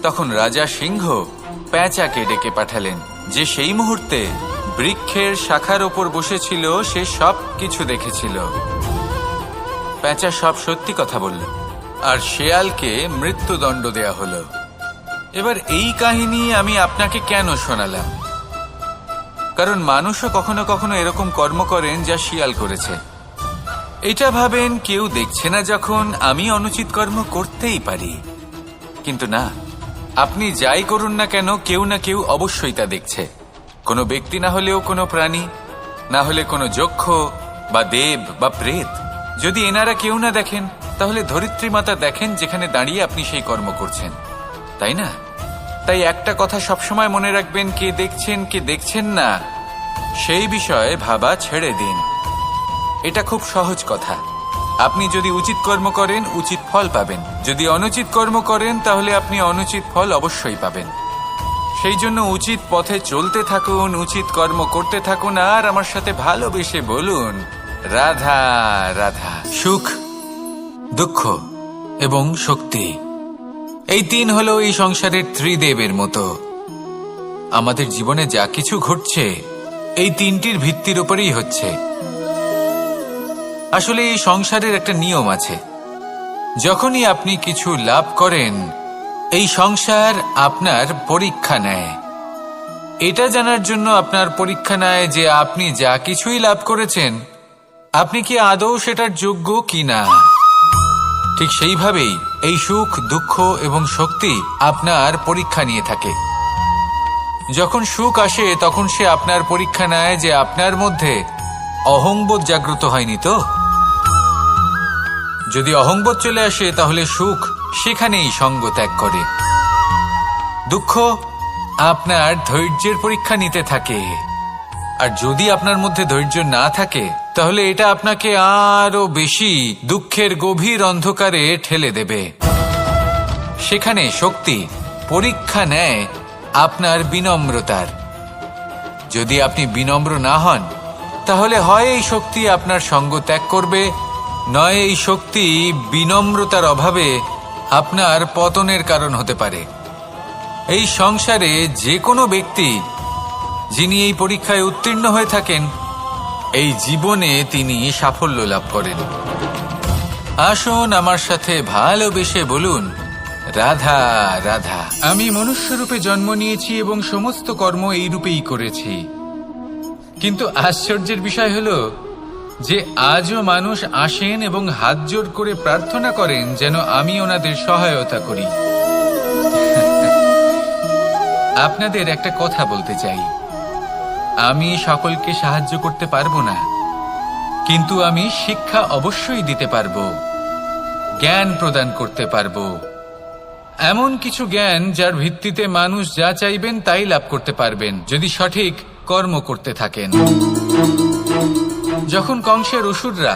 তখন রাজা সিংহ পেঁচাকে ডেকে পাঠালেন, যে সেই মুহূর্তে বৃক্ষের শাখার ওপর বসেছিল, সে সব কিছু দেখেছিল। পেঁচা সব সত্যি কথা বলল, আর শেয়ালকে মৃত্যুদণ্ড দেয়া হলো। এবার এই কাহিনী আমি আপনাকে কেন শোনালাম? কারণ মানুষও কখনো কখনো এরকম কর্ম করেন যা শিয়াল করেছে। এটা ভাবেন কেউ দেখছে না, যখন আমি অনুচিত কর্ম করতেই পারি। কিন্তু না, আপনি যাই করুন না কেন, কেউ না কেউ অবশ্যই তা দেখছে। কোনো ব্যক্তি না হলেও কোনো প্রাণী, না হলে কোনো যক্ষ বা দেব বা প্রেত। যদি এনারা কেউ না দেখেন, তাহলে ধরিত্রী মাতা দেখেন, যেখানে দাঁড়িয়ে আপনি সেই কর্ম করছেন, তাই না? তাই একটা কথা সবসময় মনে রাখবেন, কে দেখছেন কে দেখছেন না সেই বিষয়ে ভাবা ছেড়ে দিন। এটা খুব সহজ কথা। আপনি যদি উচিত কর্ম করেন, উচিত ফল পাবেন। যদি অনুচিত কর্ম করেন, তাহলে আপনি অনুচিত ফল অবশ্যই পাবেন। সেই জন্য উচিত পথে চলতে থাকুন, উচিত কর্ম করতে থাকুন, আর আমার সাথে ভালোবেসে বলুন রাধা রাধা। সুখ, দুঃখ এবং শক্তি, এই তিন হলো এই সংসারের ত্রিদেবের মতো। আমাদের জীবনে যা কিছু ঘটছে, এই তিনটির ভিত্তির উপরেই হচ্ছে। আসলে এই সংসারের একটা নিয়ম আছে। যখনই আপনি কিছু লাভ করেন, এই সংসার আপনার পরীক্ষা নেয়। এটা জানার জন্য আপনার পরীক্ষা নেয় যে আপনি যা কিছুই লাভ করেছেন, আপনি কি আদৌ সেটার যোগ্য কিনা। ঠিক সেইভাবেই এই সুখ, দুঃখ এবং শক্তি আপনার পরীক্ষা নিয়ে থাকে। যখন সুখ আসে, তখন সে আপনার পরীক্ষা নেয় যে আপনার মধ্যে অহংবোধ জাগ্রত হয়নি তো? যদি অহংবোধ চলে আসে তাহলে সুখ সেখানেই সঙ্গ ত্যাগ করে। দুঃখ আপনার ধৈর্যের পরীক্ষা নিতে থাকে, আর যদি আপনার মধ্যে ধৈর্য না থাকে তাহলে এটা আপনাকে আরো বেশি দুঃখের গভীর অন্ধকারে ঠেলে দেবে। সেখানে শক্তি পরীক্ষা নেয় আপনার বিনম্রতার। যদি আপনি বিনম্র না হন তাহলে হয় এই শক্তি আপনার সঙ্গ ত্যাগ করবে, নয় এই শক্তি বিনম্রতার অভাবে আপনার পতনের কারণ হতে পারে। এই সংসারে যে কোনো ব্যক্তি যিনি এই পরীক্ষায় উত্তীর্ণ হয়ে থাকেন, এই জীবনে তিনি সাফল্য লাভ করেন। আসুন আমার সাথে ভালোবেসে বলুন, রাধা রাধা। আমি মনুষ্যরূপে জন্ম নিয়েছি এবং সমস্ত কর্ম এই রূপেই করেছি, কিন্তু আশ্চর্যের বিষয় হলো যে আজও মানুষ আসেন এবং হাত জোর করে প্রার্থনা করেন যেন আমি ওনাদের সহায়তা করি। আপনাদের একটা কথা বলতে চাই, আমি সকলকে সাহায্য করতে পারবো না, কিন্তু আমি শিক্ষা অবশ্যই দিতে পারবো, জ্ঞান প্রদান করতে পারবো, এমন কিছু জ্ঞান যার ভিত্তিতে মানুষ যা চাইবেন তাই লাভ করতে পারবেন যদি সঠিক কর্ম করতে থাকেন। যখন কংসের অসুররা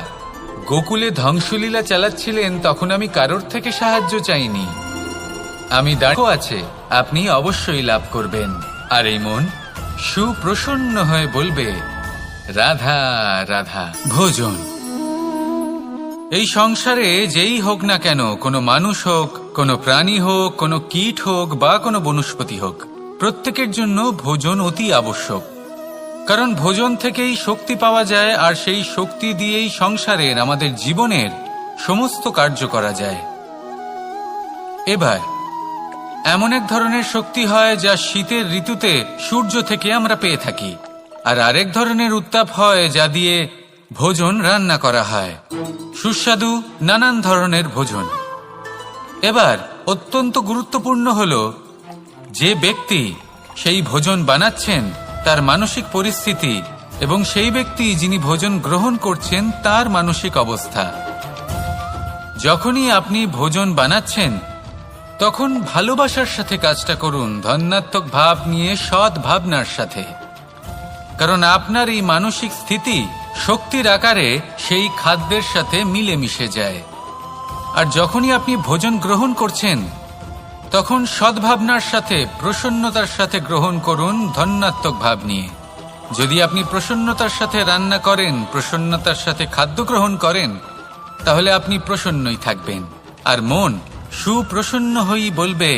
গোকুলে ধ্বংসলীলা চালাচ্ছিলেন তখন আমি কারোর থেকে সাহায্য চাইনি। আমি দাঁড়িয়ে আছে, আপনি অবশ্যই লাভ করবেন। আর এই মন সুপ্রসন্ন হয়ে বলবে, রাধা রাধা। ভোজন এই সংসারে যেই হোক না কেন, কোনো মানুষ হোক, কোনো প্রাণী হোক, কোনো কীট হোক বা কোনো বনস্পতি হোক, প্রত্যেকের জন্য ভোজন অতি আবশ্যক। কারণ ভোজন থেকেই শক্তি পাওয়া যায়, আর সেই শক্তি দিয়েই সংসারের আমাদের জীবনের সমস্ত কার্য করা যায়। এবার এমন এক ধরনের শক্তি হয় যা শীতের ঋতুতে সূর্য থেকে আমরা পেয়ে থাকি, আর আরেক ধরনের উত্তাপ হয় যা দিয়ে ভোজন রান্না করা হয়, সুস্বাদু নানান ধরনের ভোজন। এবার অত্যন্ত গুরুত্বপূর্ণ হলো যে ব্যক্তি সেই ভোজন বানাচ্ছেন তার মানসিক পরিস্থিতি এবং সেই ব্যক্তি যিনি ভোজন গ্রহণ করছেন তার মানসিক অবস্থা। যখনই আপনি ভোজন বানাচ্ছেন তখন ভালোবাসার সাথে কাজটা করুন, ধন্যাত্মক ভাব নিয়ে, সৎ ভাবনার সাথে, কারণ আপনার এই মানসিক স্থিতি শক্তির আকারে সেই খাদ্যের সাথে মিলেমিশে যায়। আর যখনই আপনি ভোজন গ্রহণ করছেন তখন সদ্ভাবনার সাথে, প্রসন্নতার সাথে গ্রহণ করুন, ধন্যাত্মক ভাব নিয়ে। যদি আপনি প্রসন্নতার সাথে রান্না করেন, প্রসন্নতার সাথে খাদ্য গ্রহণ করেন, তাহলে আপনি প্রসন্নই থাকবেন, আর মন সুপ্রসন্ন হয়েই বলবে,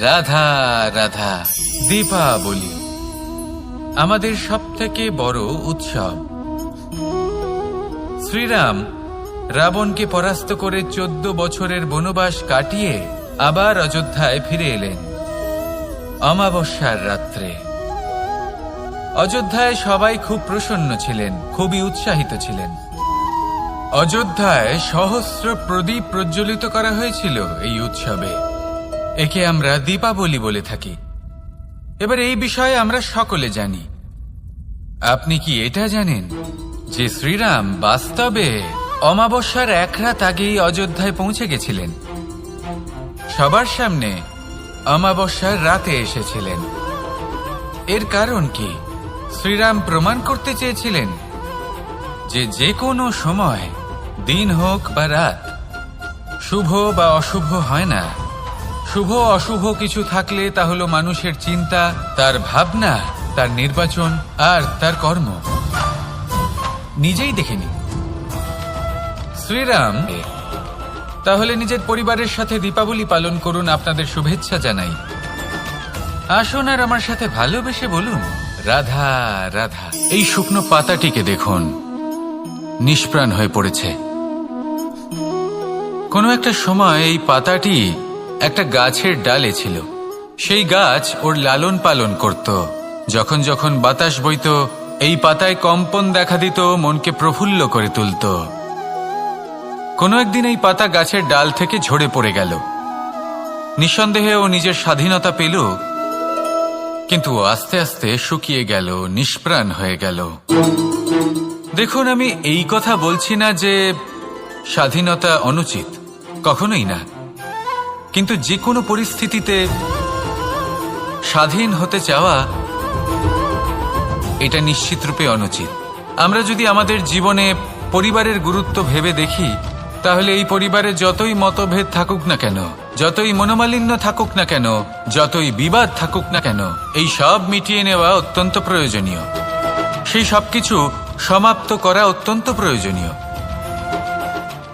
রাধা রাধা। দীপাবলি আমাদের সবথেকে বড় উৎসব। শ্রীরাম রাবণকে পরাস্ত করে 14 বছরের বনবাস কাটিয়ে আবার অযোধ্যায় ফিরে এলেন অমাবস্যার রাত্রে। অযোধ্যায় সবাই খুব প্রসন্ন ছিলেন, খুবই উৎসাহিত ছিলেন। অযোধ্যায় সহস্র প্রদীপ প্রজ্বলিত করা হয়েছিল এই উৎসবে। একে আমরা দীপাবলি বলে থাকি। এবার এই বিষয়ে আমরা সকলে জানি। আপনি কি এটা জানেন যে শ্রীরাম বাস্তবে অমাবস্যার এক রাত আগেই অযোধ্যায় পৌঁছে গেছিলেন? সবার সামনে অমাবস্যার রাতে এসেছিলেন। এর কারণ কি? শ্রীরাম প্রমাণ করতে চেয়েছিলেন যে যে কোনো সময়, দিন হোক বা রাত, শুভ বা অশুভ হয় না। শুভ অশুভ কিছু থাকলে তা হলো মানুষের চিন্তা, তার ভাবনা, তার নির্বাচন আর তার কর্ম। নিজেই দেখে নিন। শ্রীরাম তাহলে নিজের পরিবারের সাথে দীপাবলি পালন করুন, আপনাদের শুভেচ্ছা জানাই। আসুন আর আমার সাথে ভালোবেসে বলুন, রাধা রাধা। এই শুকনো পাতাটিকে দেখুন, নিষ্প্রাণ হয়ে পড়েছে। কোনো একটা সময় এই পাতাটি একটা গাছের ডালে ছিল। সেই গাছ ওর লালন পালন করত। যখন যখন বাতাস বইত, এই পাতায় কম্পন দেখা দিত, মনকে প্রফুল্ল করে তুলত। কোনো একদিন এই পাতা গাছের ডাল থেকে ঝরে পড়ে গেল। নিঃসন্দেহে ও নিজের স্বাধীনতা পেল, কিন্তু আস্তে আস্তে শুকিয়ে গেল, নিষ্প্রাণ হয়ে গেল। দেখুন, আমি এই কথা বলছি না যে স্বাধীনতা অনুচিত, কখনোই না। কিন্তু যে কোনো পরিস্থিতিতে স্বাধীন হতে চাওয়া এটা নিশ্চিতরূপে অনুচিত। আমরা যদি আমাদের জীবনে পরিবারের গুরুত্ব ভেবে দেখি, তাহলে এই পরিবারে যতই মতভেদ থাকুক না কেন, যতই মনোমালিন্য থাকুক না কেন, যতই বিবাদ থাকুক না কেন, এই সব মিটিয়ে নেওয়া অত্যন্ত প্রয়োজনীয়। সেই সবকিছু সমাপ্ত করা অত্যন্ত প্রয়োজনীয়।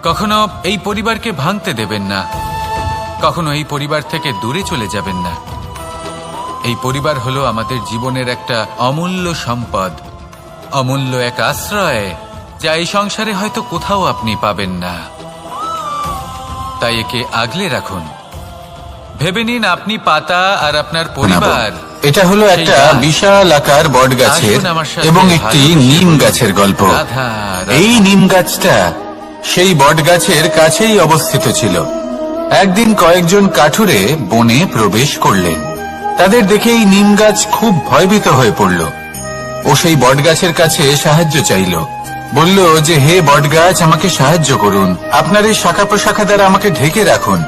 কখনো এই পরিবারকে ভাঙতে দেবেন না, কখনো এই পরিবার থেকে দূরে চলে যাবেন না। এই পরিবার হলো আমাদের জীবনের একটা অমূল্য সম্পদ, অমূল্য এক আশ্রয়, যা এই সংসারে হয়তো কোথাও আপনি পাবেন না। তাই একে আগলে রাখুন। ভেবে নিন আপনি পাতা আর আপনার পরিবার। এটা হলো একটা বিশাল আকার বট গাছের এবং একটি নিম গাছের গল্প। এই নিম গাছটা সেই বট গাছের কাছেই অবস্থিত ছিল। একদিন কয়েকজন কাঠুরে বনে প্রবেশ করলেন। তাদের দেখে এই নিম গাছ খুব ভয়ভীত হয়ে পড়ল। ও সেই বট গাছের কাছে সাহায্য চাইল। বলল যে, হে বট গাছ, আমাকে সাহায্য করুন, আপনার এই শাখা প্রশাখা দ্বারা আমাকে ঢেকে রাখুন,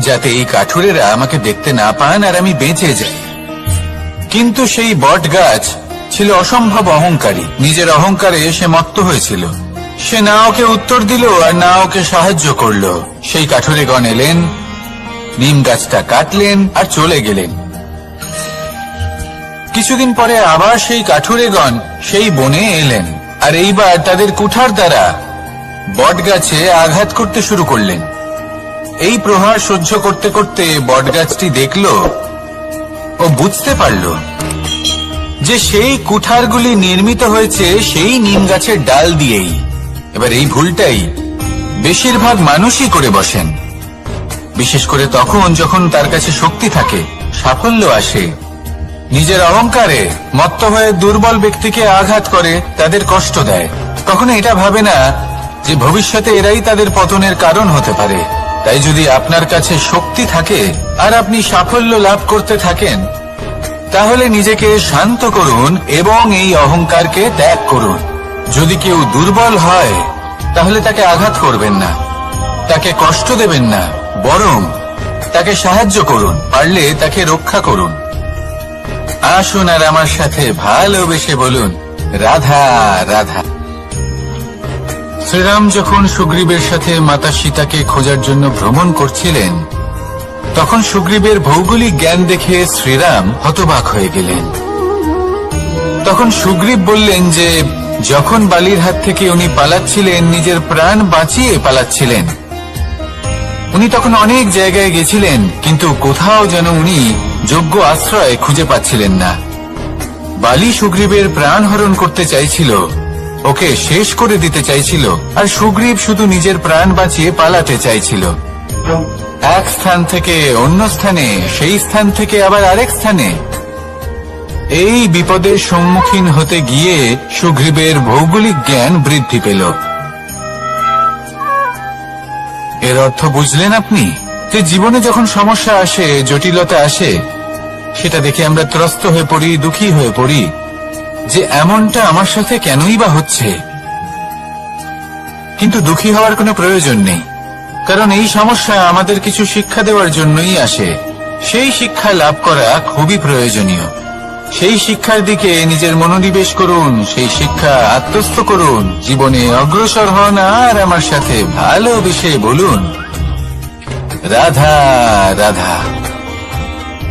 যাতে এই কাঠুরেরা আমাকে দেখতে না পান আর আমি বেঁচে যাই। কিন্তু সেই বট গাছ ছিল অসম্ভব অহংকারী। নিজের অহংকারে সে মত্ত হয়েছিল। সে না ওকে উত্তর দিল আর না ওকে সাহায্য করল। সেই কাঠুরেগণ এলেন, নিম গাছটা কাটলেন আর চলে গেলেন। কিছুদিন পরে আবার সেই কাঠুরেগণ সেই বনে এলেন, আর এইবার তাদের কুঠার দ্বারা বট গাছে আঘাত করতে শুরু করলেন। এই প্রহার সহ্য করতে করতে বট গাছটি দেখল ও বুঝতে পারল যে সেই কুঠারগুলি নির্মিত হয়েছে সেই নিম গাছের ডাল দিয়েই। এবার এই ভুলটাই বেশিরভাগ মানুষই করে বসেন, বিশেষ করে তখন যখন তার কাছে শক্তি থাকে, সাফল্য আসে। নিজের অহংকারে মত্ত হয়ে দুর্বল ব্যক্তিকে আঘাত করে, তাদের কষ্ট দেয়। কখনো এটা ভাবে না যে ভবিষ্যতে এরাই তাদের পতনের কারণ হতে পারে। তাই যদি আপনার কাছে শক্তি থাকে আর আপনি সাফল্য লাভ করতে থাকেন, তাহলে নিজেকে শান্ত করুন এবং এই অহংকারকে ত্যাগ করুন। যদি কেউ দুর্বল হয়, তাহলে তাকে আঘাত করবেন না, তাকে কষ্ট দেবেন না, বরং তাকে সাহায্য করুন, পারলে তাকে রক্ষা করুন। আসুন আর আমার সাথে ভালোবেসে বলুন, রাধা রাধা। শ্রীরাম যখন সুগ্রীবের সাথে মাতা সীতাকে খোঁজার জন্য ভ্রমণ করছিলেন, তখন সুগ্রীবের ভৌগোলিক জ্ঞান দেখে শ্রীরাম হতবাক হয়ে গেলেন। তখন সুগ্রীব বললেন যে যখন বালির হাত থেকে উনি পালাচ্ছিলেন, নিজের প্রাণ বাঁচিয়ে পালাচ্ছিলেন, উনি তখন অনেক জায়গায় গেছিলেন, কিন্তু কোথাও যেন উনি যোগ্য আশ্রয় খুঁজে পাচ্ছিলেন না। বালি সুগ্রীবের প্রাণ হরণ করতে চাইছিল, ওকে শেষ করে দিতে চাইছিল, আর সুগ্রীব শুধু নিজের প্রাণ বাঁচিয়ে পালাতে চাইছিল। এক স্থান থেকে অন্য স্থানে, সেই স্থান থেকে আবার আরেক স্থানে। এই বিপদের সম্মুখীন হতে গিয়ে সুগ্রীবের ভৌগোলিক জ্ঞান বৃদ্ধি পেল। এর অর্থ বুঝলেন আপনি? যে জীবনে যখন সমস্যা আসে, জটিলতা আসে, সেটা দেখে আমরা ত্রস্ত হয়ে পড়ি, দুঃখী হয়ে পড়ি যে এমনটা আমার সাথে কেনই বা হচ্ছে। কিন্তু দুঃখী হওয়ার কোনো প্রয়োজন নেই, কারণ এই সমস্যা আমাদের কিছু শিক্ষা দেওয়ার জন্যই আসে। সেই শিক্ষা লাভ করা খুবই প্রয়োজনীয়। সেই শিক্ষার দিকে নিজের মনোনিবেশ করুন, সেই শিক্ষা আত্মস্থ করুন, জীবনে অগ্রসর হন আর আমার সাথে ভালোবেসে বলুন, রাধা রাধা।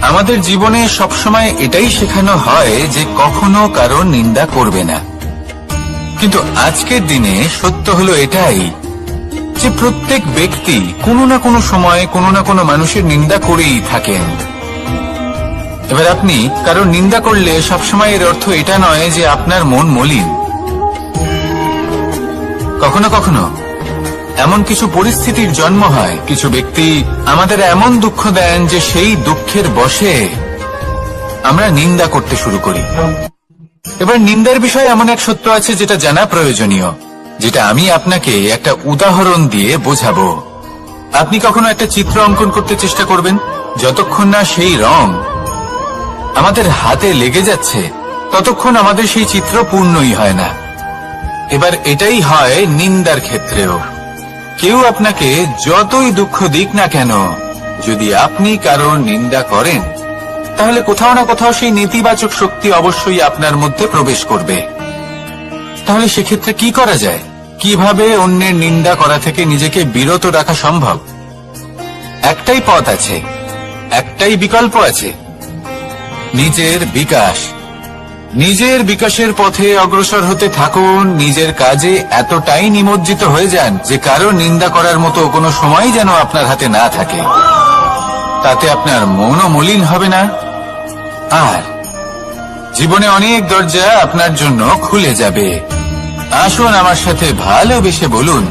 আমাদের জীবনে সবসময় এটাই শেখানো হয় যে কখনো কারো নিন্দা করবে না। কিন্তু আজকের দিনে সত্য হলো এটাই যে প্রত্যেক ব্যক্তি কোনো না কোনো সময় কোনো না কোনো মানুষের নিন্দা করেই থাকেন। এবার আপনি কারোর নিন্দা করলে সবসময় এর অর্থ এটা নয় যে আপনার মন মলিন। কখনো কখনো এমন কিছু পরিস্থিতির জন্ম হয়, কিছু ব্যক্তি আমাদের এমন দুঃখ দেন যে সেই দুঃখের বশে আমরা নিন্দা করতে শুরু করি। এবার নিন্দার বিষয়ে এমন এক সত্য আছে যেটা জানা প্রয়োজনীয়, যেটা আমি আপনাকে একটা উদাহরণ দিয়ে বোঝাবো। আপনি কখনো একটা চিত্র অঙ্কন করতে চেষ্টা করবেন, যতক্ষণ না সেই রং আমাদের হাতে লেগে যাচ্ছে ততক্ষণ আমাদের সেই চিত্র পূর্ণই হয় না। এবার এটাই হয় নিন্দার ক্ষেত্রেও। কেউ আপনাকে যতই দুঃখ দিক না কেন, যদি আপনি কারোর নিন্দা করেন, তাহলে কোথাও না কোথাও সেই নেতিবাচক শক্তি অবশ্যই আপনার মধ্যে প্রবেশ করবে। তাহলে সেক্ষেত্রে কি করা যায়? কিভাবে অন্যের নিন্দা করা থেকে নিজেকে বিরত রাখা সম্ভব? একটাই পথ আছে, একটাই বিকল্প আছে, নিজের বিকাশ। নিজের বিকাশের পথে অগ্রসর হতে থাকুন। নিজের কাজে এতটাই নিমজ্জিত হয়ে যান যে কারো নিন্দা করার মতো কোনো সময় যেন আপনার হাতে না থাকে। তাতে আপনার মনও মলিন হবে না, আর জীবনে অনেক দরজা আপনার জন্য খুলে যাবে। আসুন আমার সাথে ভালোবেসে বলুন,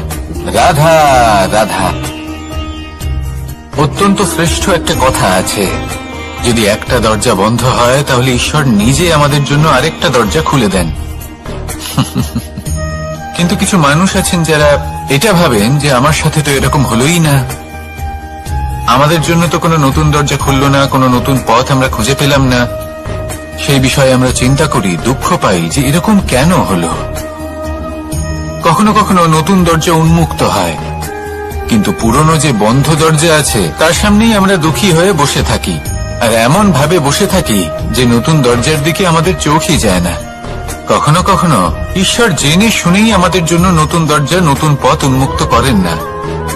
রাধা রাধা। অত্যন্ত শ্রেষ্ঠ একটা কথা আছে, যদি একটা দরজা বন্ধ হয় তাহলে ঈশ্বর নিজে আমাদের জন্য আরেকটা দরজা খুলে দেন। কিন্তু কিছু মানুষ আছেন যারা এটা ভাবেন যে আমার সাথে তো এরকম হলোই না, আমাদের জন্য তো কোনো নতুন দরজা খুললো না, কোনো নতুন পথ আমরা খুঁজে পেলাম না। সেই বিষয়ে আমরা চিন্তা করি, দুঃখ পাই যে এরকম কেন হলো। কখনো কখনো নতুন দরজা উন্মুক্ত হয়, কিন্তু পুরনো যে বন্ধ দরজা আছে তার সামনেই আমরা দুঃখী হয়ে বসে থাকি, আর এমন ভাবে বসে থাকি যে নতুন দরজার দিকে আমাদের চোখই যায় না। কখনো কখনো ঈশ্বর জেনে শুনেই আমাদের জন্য নতুন দরজা, নতুন পথ উন্মুক্ত করেন না,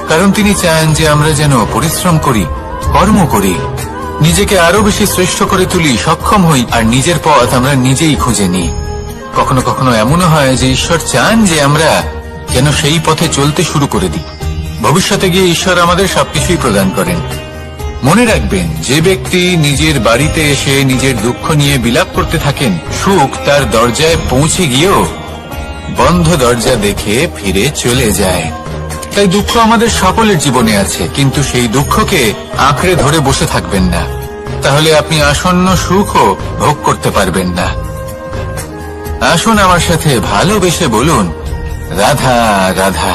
কারণ তিনি চান যে আমরা যেন পরিশ্রম করি, কর্ম করি, নিজেকে আরো বেশি শ্রেষ্ঠ করে তুলি, সক্ষম হই, আর নিজের পথ আমরা নিজেই খুঁজে নিই। কখনো কখনো এমনও হয় যে ঈশ্বর চান যে আমরা যেন সেই পথে চলতে শুরু করে দিই। ভবিষ্যতে গিয়ে ঈশ্বর আমাদের সবকিছুই প্রদান করেন। মনে রাখবেন, যে ব্যক্তি নিজের বাড়িতে এসে নিজের দুঃখ নিয়ে বিলাপ করতে থাকেন, সুখ তার দরজায় পৌঁছে গিয়েও বন্ধ দরজা দেখে ফিরে চলে যায়। তাই দুঃখ আমাদের সকলের জীবনে আছে, কিন্তু সেই দুঃখকে আঁকড়ে ধরে বসে থাকবেন না, তাহলে আপনি আসন্ন সুখও ভোগ করতে পারবেন না। আসুন আমার সাথে ভালোবেসে বলুন, রাধা রাধা।